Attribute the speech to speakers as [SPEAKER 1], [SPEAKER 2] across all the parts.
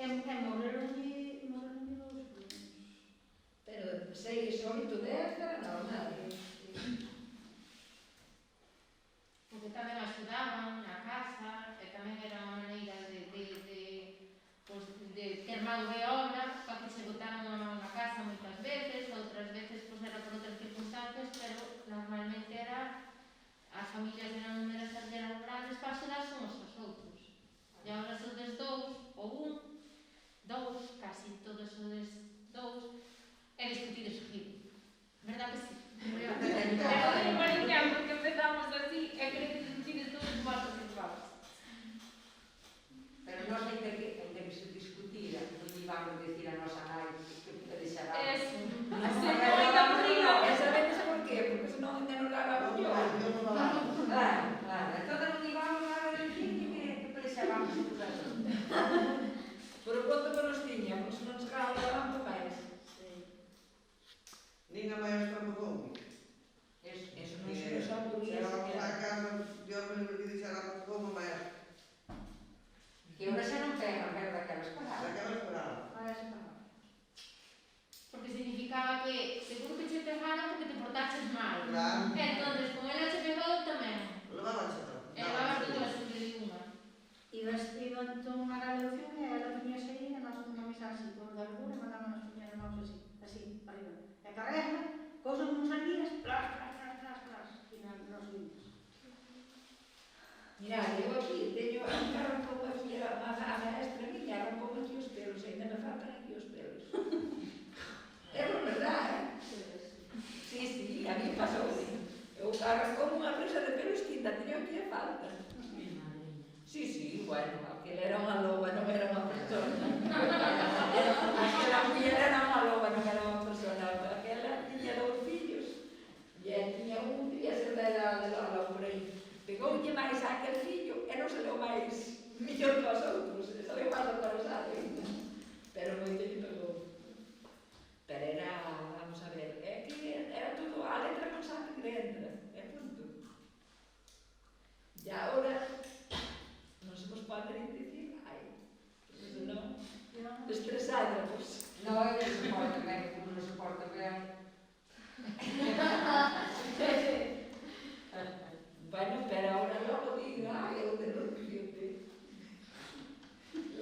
[SPEAKER 1] morreron dous primos.
[SPEAKER 2] Pero 6, 8, 10 era normal.
[SPEAKER 3] Porque tamén axudaban na casa, e tamén era unha maneira de ter mano de obra para que se botaran unha mão na casa moitas veces, outras veces era por outras circunstancias, pero normalmente era as familias eran numerosas e eran grandes para axudarse uns aos outros. E agora sodes 2 ou 1, 2, casi todos sodes 2, e discutir seguido. Verdad que sí? Pero non parecía porque empezamos así e querer discutir todos vosas e vosas.
[SPEAKER 4] Pero nós ainda que se discutira, non íbamos dicir a nosa nai que deixara.
[SPEAKER 3] Eso.
[SPEAKER 2] E sabedes por qué? Porque senón ainda non lavaba yo.
[SPEAKER 4] Claro. Entón non íbamos nada de dicir que pelexábamos por eso.
[SPEAKER 2] Pero quanto que nos tiñamos, non se lavaba máis.
[SPEAKER 5] Nin a maestra mudou.
[SPEAKER 2] Eso non se sabía.
[SPEAKER 5] Era vamos a casa, Dios me libre que dixera como maestra.
[SPEAKER 4] Que ahora xa non ten a ver daquelas paradas.
[SPEAKER 5] Daquela esperaba.
[SPEAKER 3] Porque significaba que seguro que che pegaron porque te portaches mal.
[SPEAKER 5] Claro.
[SPEAKER 3] Entonces, como ela che pegou tamén.
[SPEAKER 5] Levaba xa.
[SPEAKER 3] E levabas dúas en vez de unha.
[SPEAKER 1] Iban toda unha graduación e ela tiña que ir e nós unha misa así, por de alguna, e mandaban as puñas de mãos así, arriba. E carrega, cousa non salías, tras, e nos limos.
[SPEAKER 2] Mira, eu aquí teño un carro como aquí, a maestra miña rompou aquí os pelos, ainda me faltan aquí os pelos. É por verdade, Sí, a mí pasou. Eu carro como unha presa de pelos que ainda teño aquí a falta. Sí, bueno, aquel era unha loba, non era unha persona. Aquela muller era unha loba, non era unha persona. Aquela tiña 2 fillos, e tiña un que ia ser da edad de Lola por aí. Pegoulle máis a aquel fillo e non se leu máis millón que os outros, se leu máis atrasado. Pero moito lle pegou. Pero era, vamos a ver, é que era todo, a letra non sabe que entra, é punto. E agora, non se nos pode dicir, porque senón, estresádamos.
[SPEAKER 4] Non, eu non soporto ben, como non soporto ben.
[SPEAKER 2] Bueno, pero ahora logo diga, eu denuncio-te.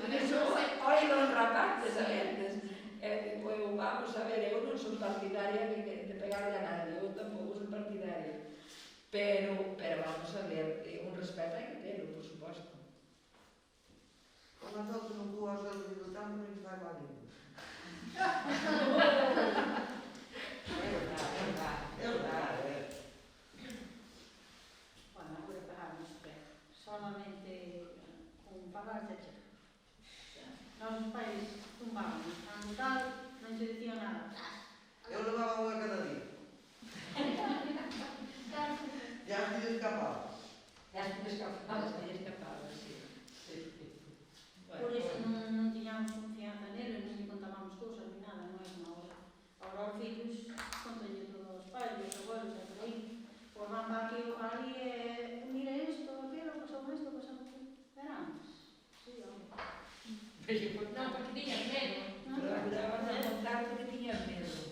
[SPEAKER 2] Oi, los rapaces, sabedes? Eu, vamos a ver, eu non son partidaria de pegarle a nadie, eu tampouco son partidaria. Pero vamos a ver, un respeto hai que telo, por suposto.
[SPEAKER 5] Como as outras non puas del disfrutando, non fai mal ninguén.
[SPEAKER 4] É verdade.
[SPEAKER 1] Bueno, agora pegamos solamente con pagar de cheque. Nos pais tumbábamos, a mitad non se dicía nada.
[SPEAKER 5] Eu levaba unha cada día. Ya me tiña escapado.
[SPEAKER 4] Já te escapabas.
[SPEAKER 1] Por iso non tiñamos confianza nele, non lle contábamos cousas ni nada, non é como agora. Agora os fillos contalle todos os pais, os abuelos, e por aí. Pois van para aquí ou para ali e mira isto, aquilo, pasou isto, pasou aquilo. Era antes. Sí, hombre.
[SPEAKER 3] Non, porque tiñas medo.
[SPEAKER 2] Procuraban a contar porque tiñas medo.